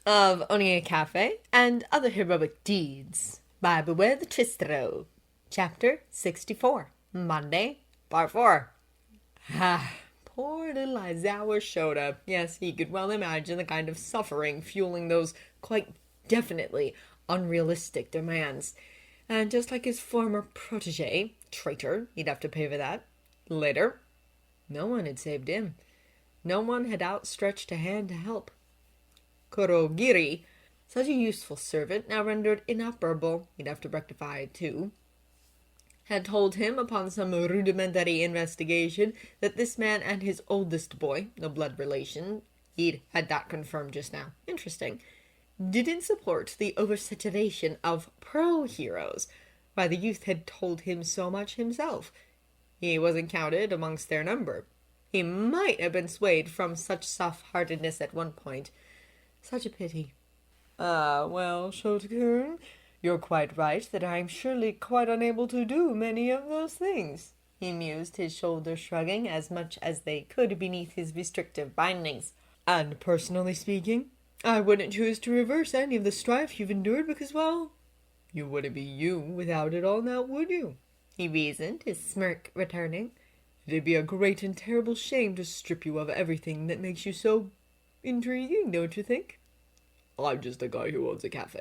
of owning a cafe and other heroic deeds by Beware the Tristero, Chapter 64, Monday, Part 4. Ah, poor little Aizawa Shouta. Yes, he could well imagine the kind of suffering fueling those quite definitely unrealistic demands. And just like his former protege, traitor, he'd have to pay for that. Later, no one had saved him. No one had outstretched a hand to help. Kurogiri, such a useful servant, now rendered inoperable, he'd have to rectify too, had told him upon some rudimentary investigation that this man and his oldest boy, no blood relation, he'd had that confirmed just now, interesting, didn't support the oversaturation of pro-heroes. Why, the youth had told him so much himself. He wasn't counted amongst their number. He might have been swayed from such soft-heartedness at one point. Such a pity. Well, Shouta-kun, you're quite right that I'm surely quite unable to do many of those things, he mused, his shoulders shrugging as much as they could beneath his restrictive bindings. And personally speaking, I wouldn't choose to reverse any of the strife you've endured because, well, you wouldn't be you without it all now, would you? He reasoned, his smirk returning. It'd be a great and terrible shame to strip you of everything that makes you so intriguing, don't you think? I'm just a guy who owns a cafe,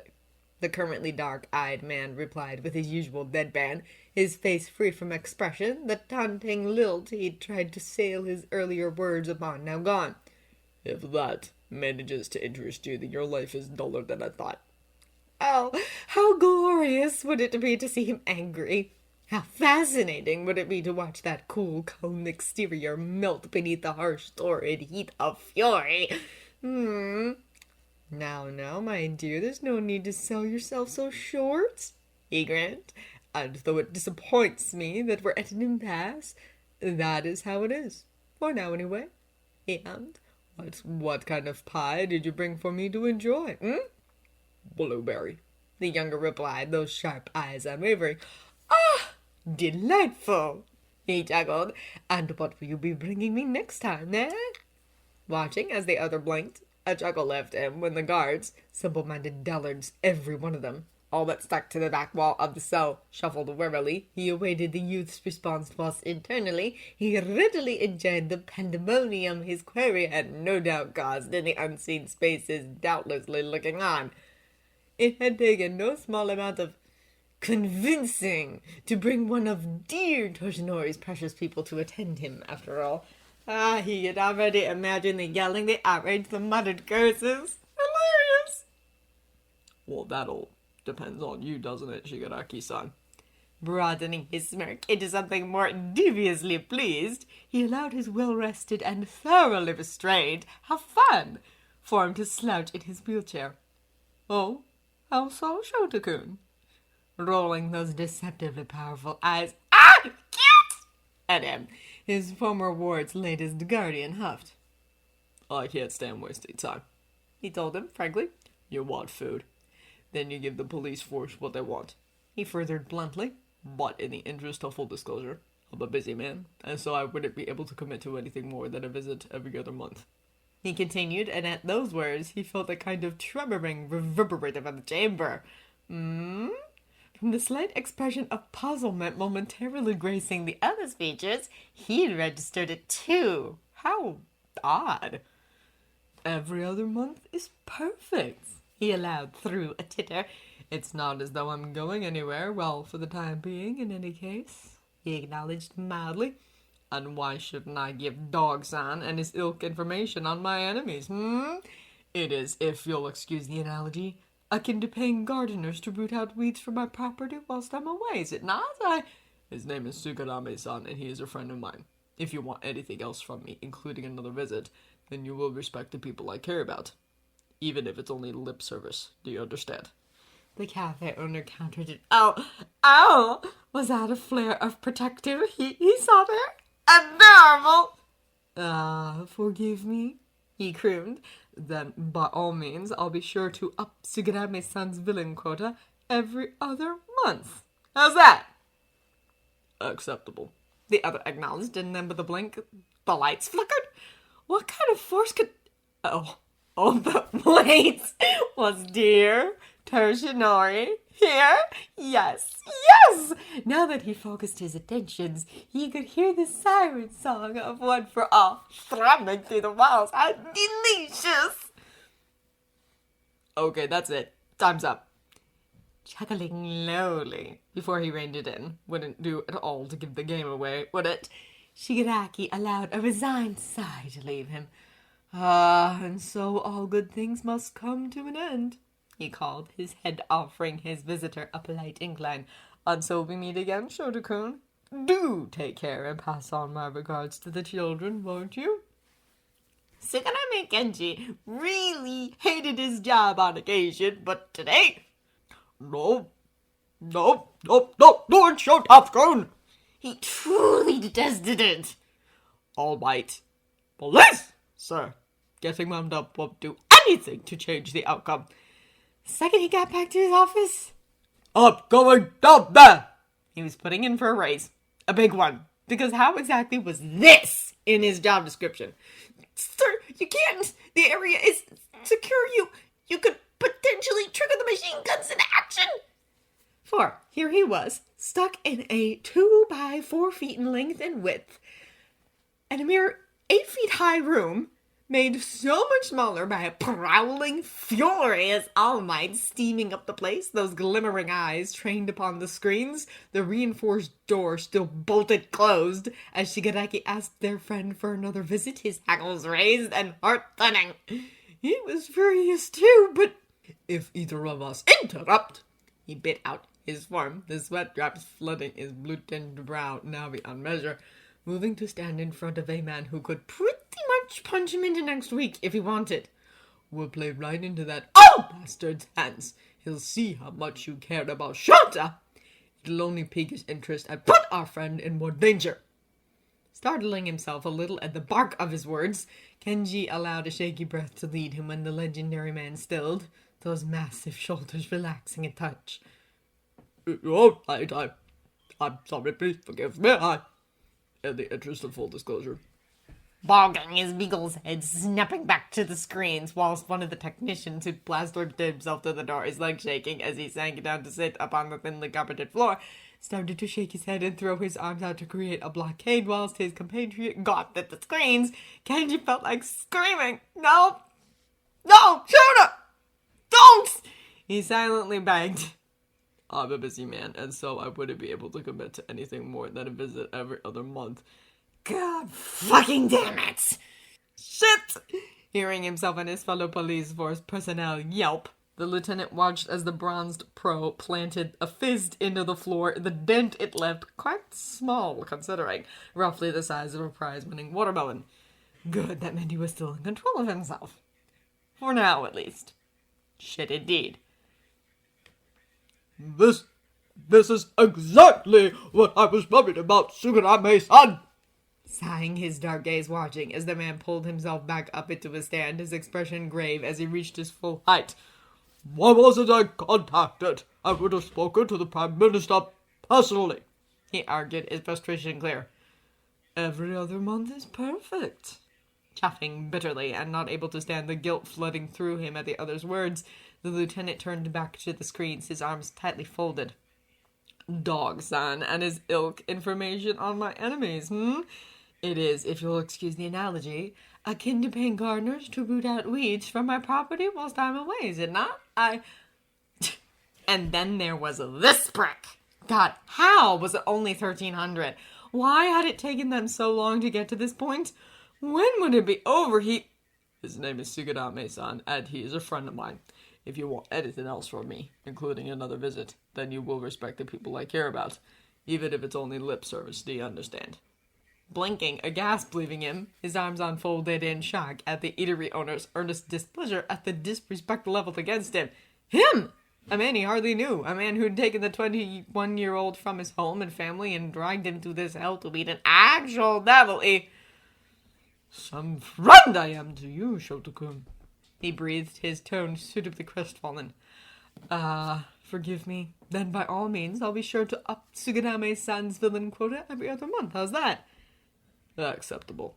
the currently dark-eyed man replied with his usual deadpan, his face free from expression, the taunting lilt he'd tried to sail his earlier words upon now gone. If that manages to interest you, then your life is duller than I thought. Oh, how glorious would it be to see him angry! How fascinating would it be to watch that cool, calm exterior melt beneath the harsh, torrid heat of fury! Now, my dear, there's no need to sell yourself so short, he grinned. And though it disappoints me that we're at an impasse, that is how it is. For now, anyway. And what kind of pie did you bring for me to enjoy, Blueberry, the younger replied, those sharp eyes unwavering. Ah, delightful, he chuckled. And what will you be bringing me next time, eh? Watching as the other blinked, a chuckle left him when the guards, simple-minded dullards, every one of them, all but stuck to the back wall of the cell, shuffled warily. He awaited the youth's response whilst internally he readily enjoyed the pandemonium his query had no doubt caused in the unseen spaces doubtlessly looking on. It had taken no small amount of convincing to bring one of dear Toshinori's precious people to attend him, after all. He had already imagined the yelling, the outrage, the muttered curses. Hilarious! Well, that all depends on you, doesn't it, Shigaraki-san? Broadening his smirk into something more deviously pleased, he allowed his well-rested and thoroughly restrained fun form to slouch in his wheelchair. Oh, how so, Shouta-kun? Rolling those deceptively powerful eyes cute! At him, his former ward's latest guardian huffed. I can't stand wasting time, he told him frankly. You want food. Then you give the police force what they want, he furthered bluntly. But in the interest of full disclosure, I'm a busy man, and so I wouldn't be able to commit to anything more than a visit every other month, he continued, and at those words he felt a kind of tremoring reverberate of the chamber. From the slight expression of puzzlement momentarily gracing the other's features, he'd registered it too. How odd. Every other month is perfect, he allowed through a titter. It's not as though I'm going anywhere, well, for the time being, in any case, he acknowledged mildly. And why shouldn't I give Dog-san and his ilk information on my enemies, It is, if you'll excuse the analogy, akin to paying gardeners to root out weeds from my property whilst I'm away, is it not? His name is Sugarame-san, and he is a friend of mine. If you want anything else from me, including another visit, then you will respect the people I care about. Even if it's only lip service, do you understand? The cafe owner countered it. Oh! Was that a flare of protective heat he saw there? Adorable! Forgive me, he crooned. Then, by all means, I'll be sure to up Sugarame-san's villain quota every other month. How's that? Acceptable, the other acknowledged, and then with a blink, the lights flickered. What kind of force could... Oh, Oh, but wait, was dear Tertianori here? Yes, yes! Now that he focused his attentions, he could hear the siren song of One for All throbbing through the walls. How delicious! Okay, that's it. Time's up. Chuckling lowly before he reined it in. Wouldn't do at all to give the game away, would it? Shigaraki allowed a resigned sigh to leave him. Ah, and so all good things must come to an end, he called, his head offering his visitor a polite incline. Until we meet again, Shouta-kun, do take care and pass on my regards to the children, won't you? Suganami Kenji really hated his job on occasion, but today... No, Shouta-kun! He truly detested it. All right. Police, sir. Getting wound up won't do anything to change the outcome. The second he got back to his office... I'm going down there! He was putting in for a raise. A big one. Because how exactly was this in his job description? Sir, you can't. The area is secure. You could potentially trigger the machine guns into action. For here he was, stuck in a 2 by 4 feet in length and width, and a mere 8 feet high room, made so much smaller by a prowling, furious All Might steaming up the place, those glimmering eyes trained upon the screens, the reinforced door still bolted closed, as Shigaraki asked their friend for another visit, his hackles raised and heart thudding. He was furious too, but if either of us interrupt, he bit out his form, the sweat drops flooding his blue-tinged brow now beyond measure, moving to stand in front of a man who could pretty much punch him into next week if he wanted. We'll play right into that bastard's hands. He'll see how much you cared about Shouta. It'll only pique his interest and put our friend in more danger. Startling himself a little at the bark of his words, Kenji allowed a shaky breath to lead him when the legendary man stilled, those massive shoulders relaxing a touch. All right, I'm sorry, please forgive me. In the interest of full disclosure. Bogging his beagle's head, snapping back to the screens, whilst one of the technicians who'd plastered himself to the door, his leg shaking as he sank down to sit upon the thinly carpeted floor, started to shake his head and throw his arms out to create a blockade whilst his compatriot gawked at the screens. Kenji felt like screaming, No, Shouta! Don't! He silently begged. I'm a busy man, and so I wouldn't be able to commit to anything more than a visit every other month. God fucking damn it! Shit! Hearing himself and his fellow police force personnel yelp, the lieutenant watched as the bronzed pro planted a fist into the floor, the dent it left quite small, considering, roughly the size of a prize-winning watermelon. Good, that meant he was still in control of himself. For now, at least. Shit indeed. This is exactly what I was worried about, Suganame-san! Sighing, his dark gaze watching as the man pulled himself back up into a stand, his expression grave as he reached his full height. Why wasn't I contacted? I would have spoken to the Prime Minister personally, he argued, his frustration clear. Every other month is perfect. Chuffing bitterly and not able to stand the guilt flooding through him at the other's words, the lieutenant turned back to the screens, his arms tightly folded. Dog-san and his ilk information on my enemies, It is, if you'll excuse the analogy, akin to paying gardeners to root out weeds from my property whilst I'm away, is it not? And then there was this prick. God, how was it only 1,300? Why had it taken them so long to get to this point? When would it be over? His name is Suganame-san, and he is a friend of mine. If you want anything else from me, including another visit, then you will respect the people I care about, even if it's only lip service, do you understand? Blinking, aghast leaving him, his arms unfolded in shock at the eatery owner's earnest displeasure at the disrespect leveled against him. Him! A man he hardly knew, a man who'd taken the 21-year-old from his home and family and dragged him to this hell to meet an actual devil. Some friend I am to you, Shouta-kun, he breathed, his tone suitably crestfallen. Forgive me. Then by all means, I'll be sure to up Suganame-san's villain quota every other month. How's that? Acceptable.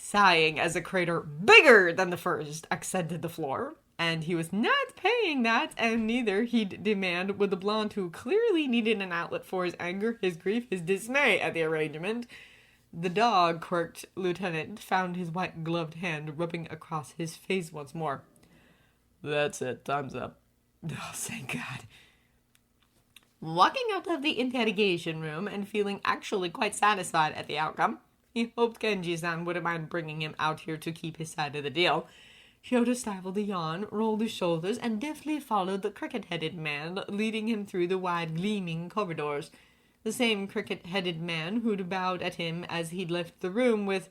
sighing as a crater bigger than the first accented the floor. And he was not paying that, and neither he'd demand with the blonde who clearly needed an outlet for his anger, his grief, his dismay at the arrangement. The dog, quirked lieutenant, found his white-gloved hand rubbing across his face once more. That's it, time's up. Oh, thank God. Walking out of the interrogation room and feeling actually quite satisfied at the outcome, he hoped Genji-san wouldn't mind bringing him out here to keep his side of the deal. Shouta stifled a yawn, rolled his shoulders, and deftly followed the cricket-headed man, leading him through the wide, gleaming corridors. The same cricket-headed man who'd bowed at him as he'd left the room with,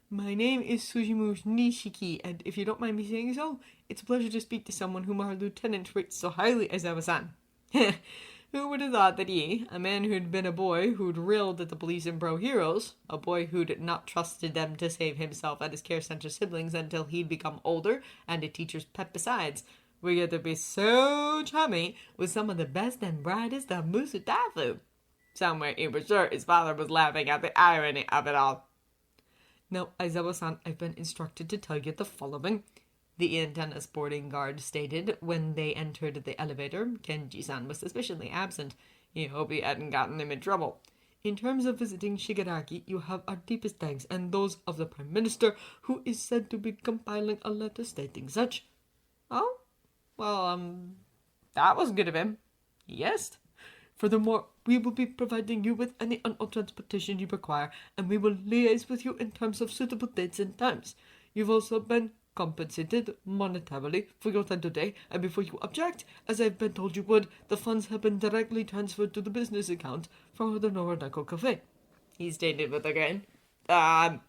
"My name is Sujimu Nishiki, and if you don't mind me saying so, it's a pleasure to speak to someone whom our lieutenant rates so highly, Aizawa-san." Who would have thought that he, a man who'd been a boy who'd railed at the police and pro-heroes, a boy who'd not trusted them to save himself and his care center siblings until he'd become older and a teacher's pet besides, would get to be so chummy with some of the best and brightest of Musutafu? Somewhere he was sure his father was laughing at the irony of it all. "Now, Aizawa-san, I've been instructed to tell you the following," the antenna sporting guard stated when they entered the elevator. Genji-san was suspiciously absent. He hoped he hadn't gotten him in trouble. "In terms of visiting Shigaraki, you have our deepest thanks and those of the Prime Minister, who is said to be compiling a letter stating such." "Oh? Well, that was good of him." "Yes. Furthermore, we will be providing you with any unowned transportation you require, and we will liaise with you in terms of suitable dates and times. You've also been compensated monetarily for your time today, and before you object, as I've been told you would, the funds have been directly transferred to the business account for the Noronako Cafe," he stated with a grin. "And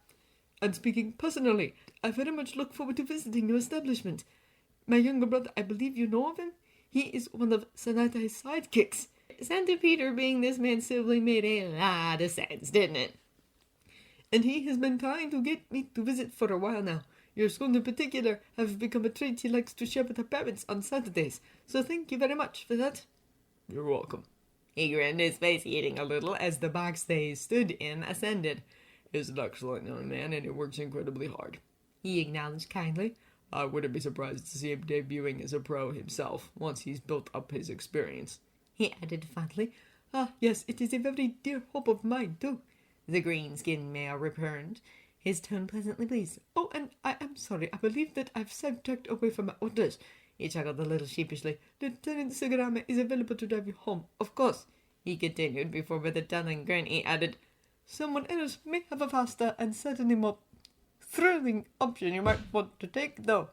speaking personally, I very much look forward to visiting your establishment. My younger brother, I believe you know of him? He is one of Sanatai's sidekicks." Santa Peter being this man's sibling made a lot of sense, didn't it? "And he has been trying to get me to visit for a while now. Your school in particular have become a treat he likes to share with her parents on Saturdays, so thank you very much for that." "You're welcome." He grinned, his face eating a little as the box they stood in ascended. "He's an excellent young man, and he works incredibly hard," he acknowledged kindly. "I wouldn't be surprised to see him debuting as a pro himself, once he's built up his experience," he added fondly. "Ah, yes, it is a very dear hope of mine, too," the green-skinned male returned, his tone pleasantly pleased. "Oh, and I am sorry, I believe that I've sidetracked away from my orders." He chuckled a little sheepishly. "Lieutenant Sugarame is available to drive you home, of course," he continued, before with a telling grin he added, "Someone else may have a faster and certainly more thrilling option you might want to take, though."